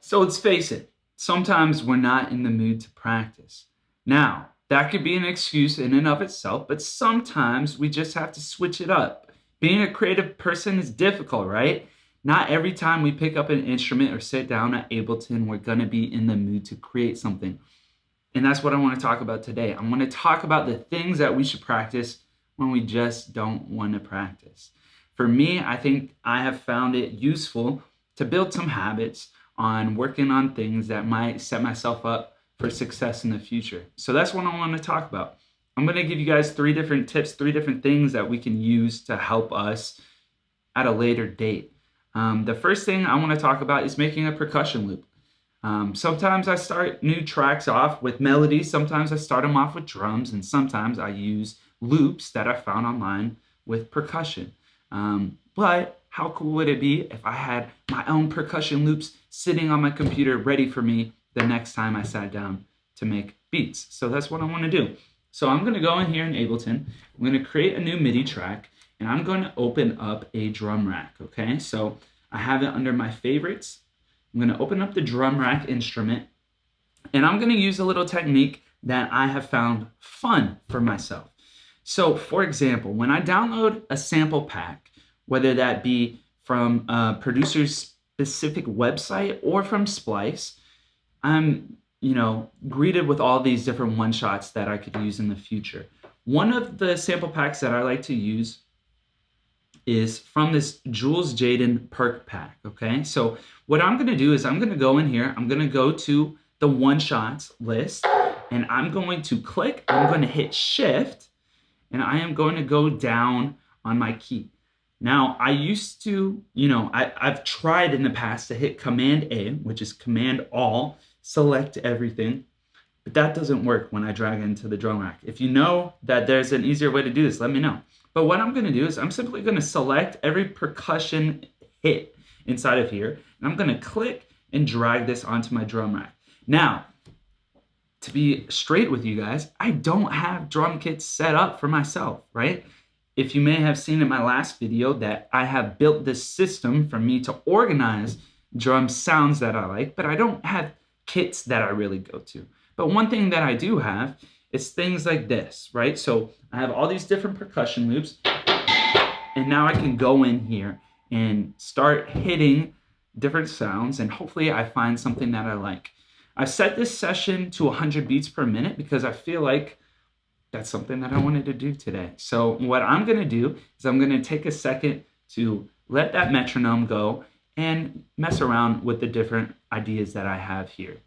So let's face it, sometimes we're not in the mood to practice. Now, that could be an excuse in and of itself, but sometimes we just have to switch it up. Being a creative person is difficult, right? Not every time we pick up an instrument or sit down at Ableton, we're gonna be in the mood to create something. And that's what I want to talk about today. I'm going to talk about the things that we should practice when we just don't want to practice. For me, I think I have found it useful to build some habits on working on things that might set myself up for success in the future. So that's what I want to talk about. I'm going to give you guys 3 different tips, 3 different things that we can use to help us at a later date. The first thing I want to talk about is making a percussion loop. Sometimes I start new tracks off with melodies, sometimes I start them off with drums, and sometimes I use loops that I found online with percussion. But how cool would it be if I had my own percussion loops sitting on my computer ready for me the next time I sat down to make beats? So that's what I want to do. So I'm going to go in here in Ableton, I'm going to create a new MIDI track, and I'm going to open up a drum rack, okay? So I have it under my favorites. I'm going to open up the drum rack instrument, and I'm going to use a little technique that I have found fun for myself. So for example, when I download a sample pack, whether that be from a producer's specific website or from Splice, I'm greeted with all these different one-shots that I could use in the future. One of the sample packs that I like to use is from this Jules Jaden perk pack, okay? So what I'm gonna do is I'm gonna go in here, I'm gonna go to the one-shots list, and I'm going to click, I'm gonna hit shift, and I am going to go down on my key. Now, I used to, I've tried in the past to hit Command A, which is Command All, select everything, but that doesn't work when I drag into the drum rack. If you know that there's an easier way to do this, let me know. But what I'm gonna do is I'm simply gonna select every percussion hit inside of here, and I'm gonna click and drag this onto my drum rack. Now, to be straight with you guys, I don't have drum kits set up for myself, right? If you may have seen in my last video that I have built this system for me to organize drum sounds that I like, but I don't have kits that I really go to. But one thing that I do have is things like this, right? So I have all these different percussion loops, and now I can go in here and start hitting different sounds, and hopefully I find something that I like. I've set this session to 100 beats per minute because I feel like that's something that I wanted to do today. So what I'm gonna do is I'm gonna take a second to let that metronome go and mess around with the different ideas that I have here.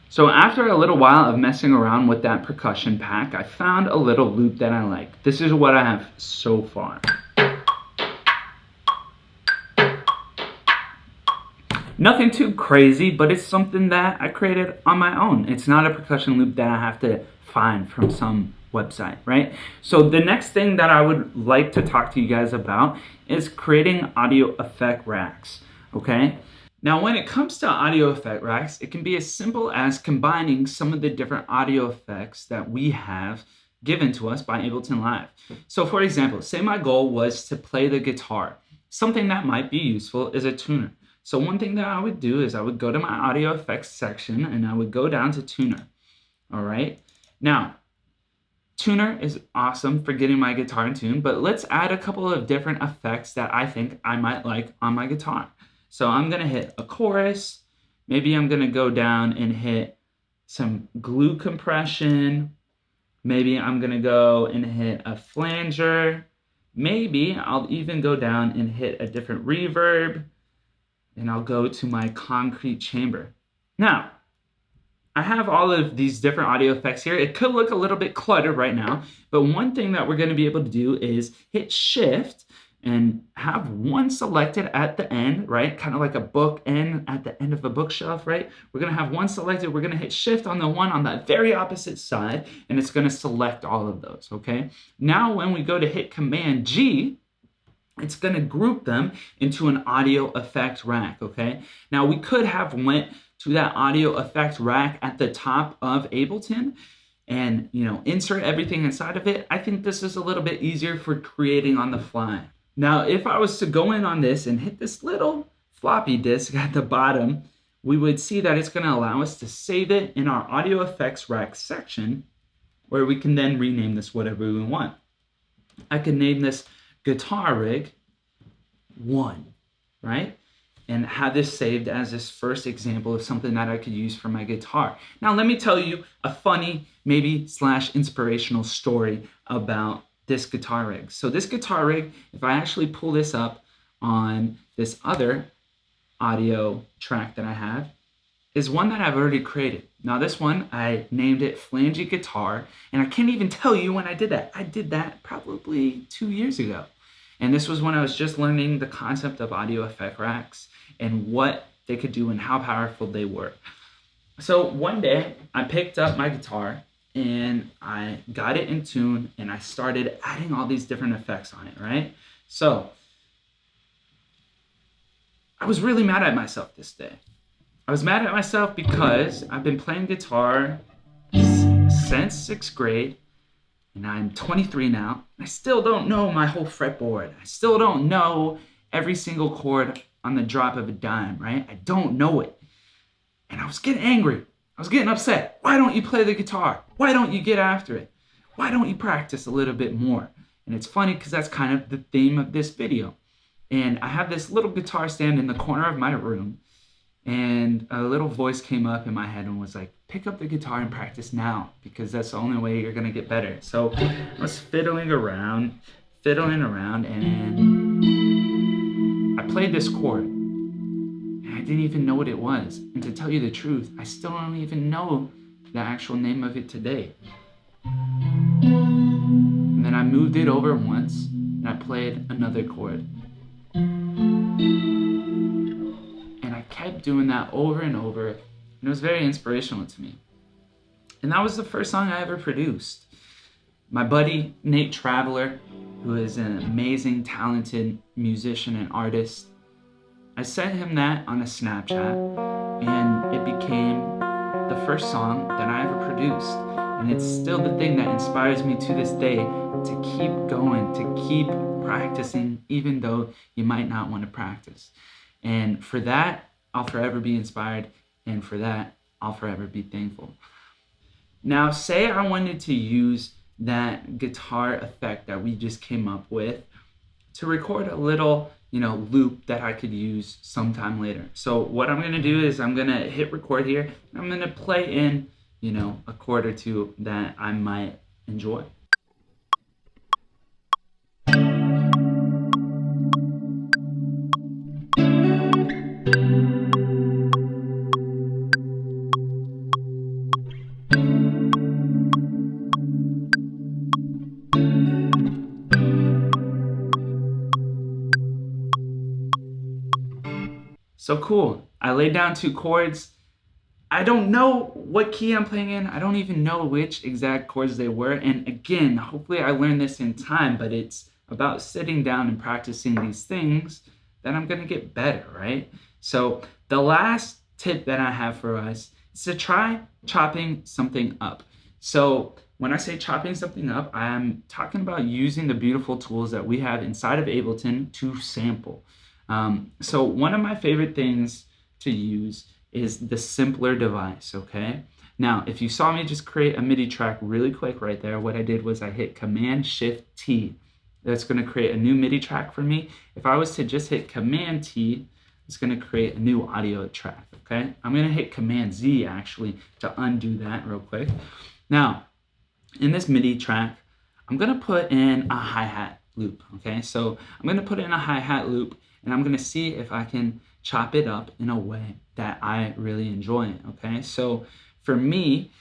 So after a little while of messing around with that percussion pack, I found a little loop that I like. This is what I have so far. Nothing too crazy, but it's something that I created on my own. It's not a percussion loop that I have to find from some website, right? So the next thing that I would like to talk to you guys about is creating audio effect racks, okay? Now, when it comes to audio effect racks, it can be as simple as combining some of the different audio effects that we have given to us by Ableton Live. So for example, say my goal was to play the guitar. Something that might be useful is a tuner. So one thing that I would do is I would go to my audio effects section and I would go down to tuner, all right? Now, tuner is awesome for getting my guitar in tune, but let's add a couple of different effects that I think I might like on my guitar. So I'm gonna hit a chorus, maybe I'm gonna go down and hit some glue compression, maybe I'm gonna go and hit a flanger, maybe I'll even go down and hit a different reverb, and I'll go to my concrete chamber. Now, I have all of these different audio effects here. It could look a little bit cluttered right now, but one thing that we're gonna be able to do is hit shift, and have one selected at the end, right? Kind of like a book end at the end of a bookshelf, right? We're gonna have one selected, we're gonna hit shift on the one on the very opposite side, and it's gonna select all of those, okay? Now when we go to hit Command G, it's going to group them into an audio effect rack, okay? Now we could have went to that audio effect rack at the top of Ableton and, insert everything inside of it. I think this is a little bit easier for creating on the fly. Now, if I was to go in on this and hit this little floppy disk at the bottom, we would see that it's going to allow us to save it in our audio effects rack section, where we can then rename this whatever we want. I can name this Guitar Rig 1, right? And have this saved as this first example of something that I could use for my guitar. Now, let me tell you a funny, maybe / inspirational story about this guitar rig. So this guitar rig, if I actually pull this up on this other audio track that I have, is one that I've already created. Now this one, I named it Flangy Guitar, and I can't even tell you when I did that. I did that probably 2 years ago. And this was when I was just learning the concept of audio effect racks and what they could do and how powerful they were. So one day I picked up my guitar and I got it in tune and I started adding all these different effects on it, right? So I was really mad at myself this day. I was mad at myself because I've been playing guitar since 6th grade, and I'm 23 now. I still don't know my whole fretboard. I still don't know every single chord on the drop of a dime, right? I don't know it. And I was getting angry. I was getting upset. Why don't you play the guitar? Why don't you get after it? Why don't you practice a little bit more? And it's funny because that's kind of the theme of this video. And I have this little guitar stand in the corner of my room, and a little voice came up in my head and was like, pick up the guitar and practice now, because that's the only way you're gonna get better. So I was fiddling around, and I played this chord. And I didn't even know what it was. And to tell you the truth, I still don't even know the actual name of it today. And then I moved it over once, and I played another chord. And I kept doing that over and over, and it was very inspirational to me. And that was the first song I ever produced. My buddy, Nate Traveler, who is an amazing, talented musician and artist, I sent him that on a Snapchat, and it became the first song that I ever produced. And it's still the thing that inspires me to this day to keep going, to keep practicing, even though you might not want to practice. And for that, I'll forever be inspired, and for that, I'll forever be thankful. Now, say I wanted to use that guitar effect that we just came up with to record a little, loop that I could use sometime later. So what I'm gonna do is I'm gonna hit record here, and I'm gonna play in, a chord or two that I might enjoy. So cool, I laid down 2 chords. I don't know what key I'm playing in. I don't even know which exact chords they were. And again, hopefully I learned this in time, but it's about sitting down and practicing these things that I'm gonna get better, right? So the last tip that I have for us is to try chopping something up. So when I say chopping something up, I'm talking about using the beautiful tools that we have inside of Ableton to sample. So one of my favorite things to use is the simpler device, okay? Now, if you saw me just create a MIDI track really quick right there, what I did was I hit Command-Shift-T. That's gonna create a new MIDI track for me. If I was to just hit Command-T, it's gonna create a new audio track, okay? I'm gonna hit Command-Z actually to undo that real quick. Now, in this MIDI track, I'm gonna put in a hi-hat loop, okay? So I'm gonna put in a hi-hat loop, and I'm gonna see if I can chop it up in a way that I really enjoy it, okay? So for me,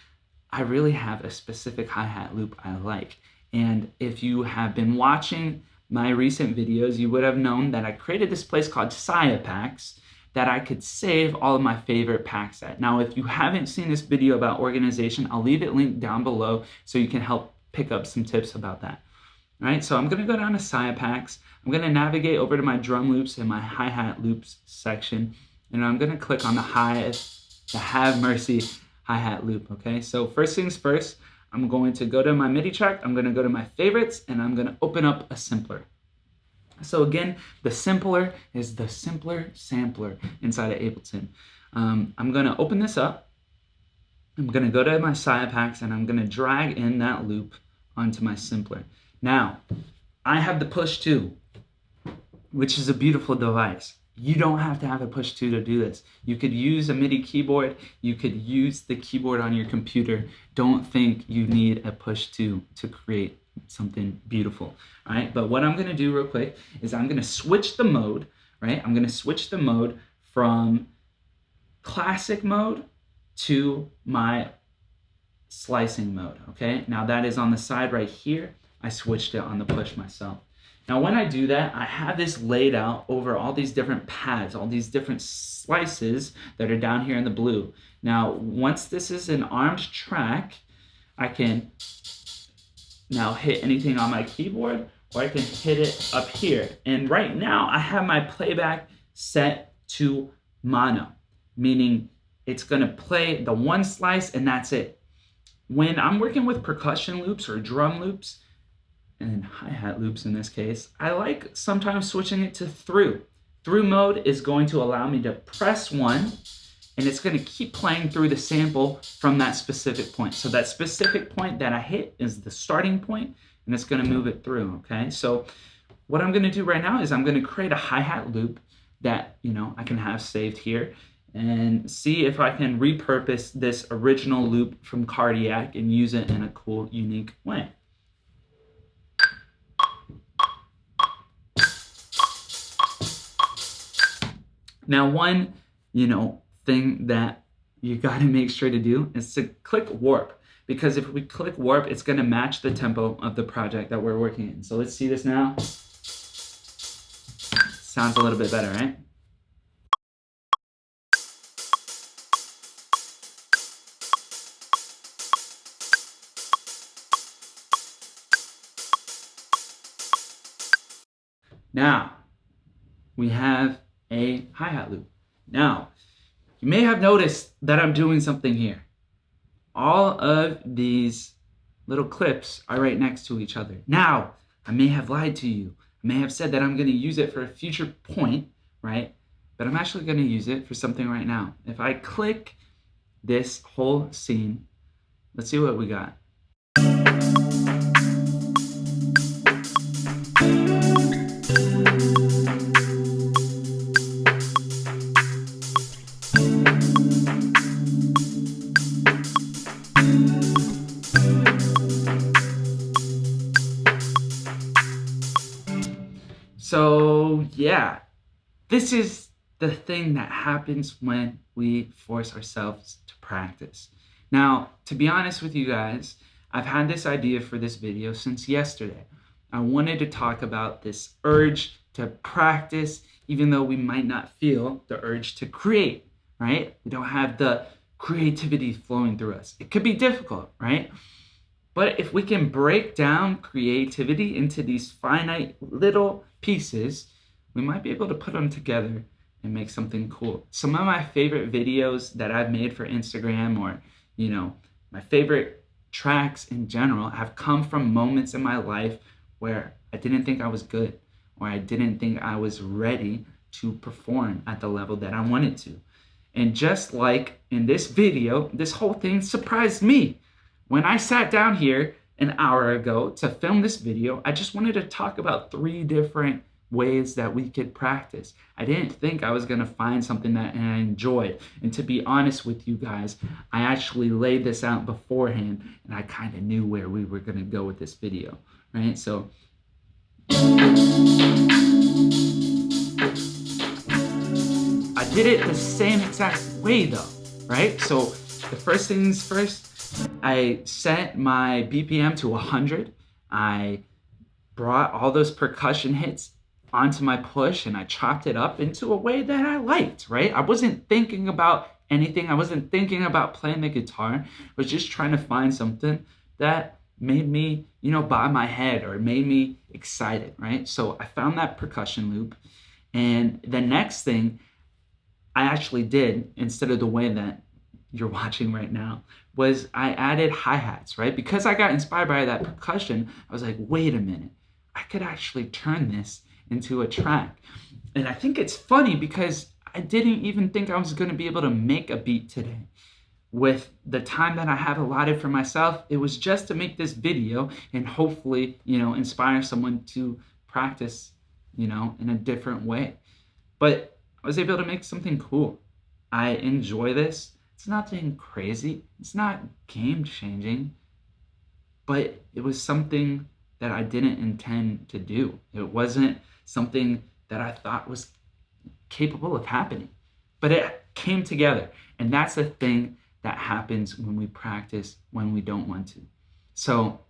I really have a specific hi-hat loop I like. And if you have been watching my recent videos, you would have known that I created this place called Saya Packs that I could save all of my favorite packs at. Now, if you haven't seen this video about organization, I'll leave it linked down below so you can help pick up some tips about that. All right, so I'm gonna go down to Saya Packs. I'm gonna navigate over to my drum loops and my hi-hat loops section, and I'm gonna click on the Have Mercy hi-hat loop, okay? So first things first, I'm going to go to my MIDI track, I'm gonna go to my favorites, and I'm gonna open up a simpler. So again, the simpler is the simpler sampler inside of Ableton. I'm gonna open this up. I'm gonna go to my Saya Packs and I'm gonna drag in that loop onto my simpler. Now, I have the Push 2, which is a beautiful device. You don't have to have a Push 2 to do this. You could use a MIDI keyboard. You could use the keyboard on your computer. Don't think you need a Push 2 to create something beautiful, all right? But what I'm gonna do real quick is I'm gonna switch the mode, right? I'm gonna switch the mode from classic mode to my slicing mode, okay? Now that is on the side right here. I switched it on the push myself. Now when I do that, I have this laid out over all these different pads, all these different slices that are down here in the blue. Now, once this is an armed track, I can now hit anything on my keyboard, or I can hit it up here. And right now I have my playback set to mono, meaning it's gonna play the one slice and that's it. When I'm working with percussion loops or drum loops, and hi-hat loops in this case, I like sometimes switching it to through. Through mode is going to allow me to press one, and it's gonna keep playing through the sample from that specific point. So that specific point that I hit is the starting point, and it's gonna move it through, okay? So what I'm gonna do right now is I'm gonna create a hi-hat loop that, you know, I can have saved here and see if I can repurpose this original loop from Cardiac and use it in a cool, unique way. Now, one, thing that you gotta make sure to do is to click warp, because if we click warp, it's gonna match the tempo of the project that we're working in. So let's see this now. Sounds a little bit better, right? Now, we have a hi-hat loop. Now, you may have noticed that I'm doing something here. All of these little clips are right next to each other. Now, I may have lied to you. I may have said that I'm gonna use it for a future point, right? But I'm actually gonna use it for something right now. If I click this whole scene, let's see what we got. So yeah, this is the thing that happens when we force ourselves to practice. Now, to be honest with you guys, I've had this idea for this video since yesterday. I wanted to talk about this urge to practice, even though we might not feel the urge to create, right? We don't have the creativity flowing through us. It could be difficult, right? But if we can break down creativity into these finite little pieces, we might be able to put them together and make something cool. Some of my favorite videos that I've made for Instagram, or, my favorite tracks in general, have come from moments in my life where I didn't think I was good, or I didn't think I was ready to perform at the level that I wanted to. And just like in this video, this whole thing surprised me. When I sat down here an hour ago to film this video, I just wanted to talk about 3 different ways that we could practice. I didn't think I was gonna find something that I enjoyed. And to be honest with you guys, I actually laid this out beforehand and I kind of knew where we were gonna go with this video, right? So I did it the same exact way though, right? So the first things first, I set my BPM to 100. I brought all those percussion hits onto my push and I chopped it up into a way that I liked, right? I wasn't thinking about anything. I wasn't thinking about playing the guitar. I was just trying to find something that made me, bob my head or made me excited, right? So I found that percussion loop. And the next thing I actually did, instead of the way that you're watching right now, was I added hi-hats, right? Because I got inspired by that percussion, I was like, wait a minute, I could actually turn this into a track. And I think it's funny because I didn't even think I was going to be able to make a beat today. With the time that I have allotted for myself, it was just to make this video and hopefully, inspire someone to practice, in a different way. But I was able to make something cool. I enjoy this. It's nothing crazy. It's not game changing, but it was something that I didn't intend to do. It wasn't something that I thought was capable of happening, but it came together. And that's the thing that happens when we practice when we don't want to. So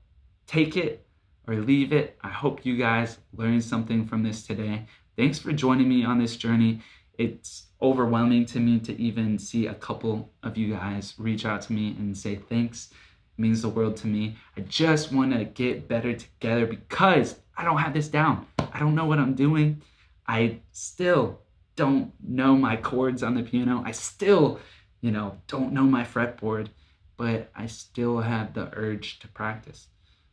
take it or leave it. I hope you guys learned something from this today. Thanks for joining me on this journey. It's overwhelming to me to even see a couple of you guys reach out to me and say thanks. It means the world to me. I just want to get better together because I don't have this down. I don't know what I'm doing. I still don't know my chords on the piano. I still, don't know my fretboard, but I still have the urge to practice.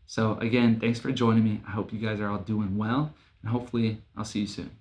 So again, thanks for joining me. I hope you guys are all doing well, and hopefully I'll see you soon.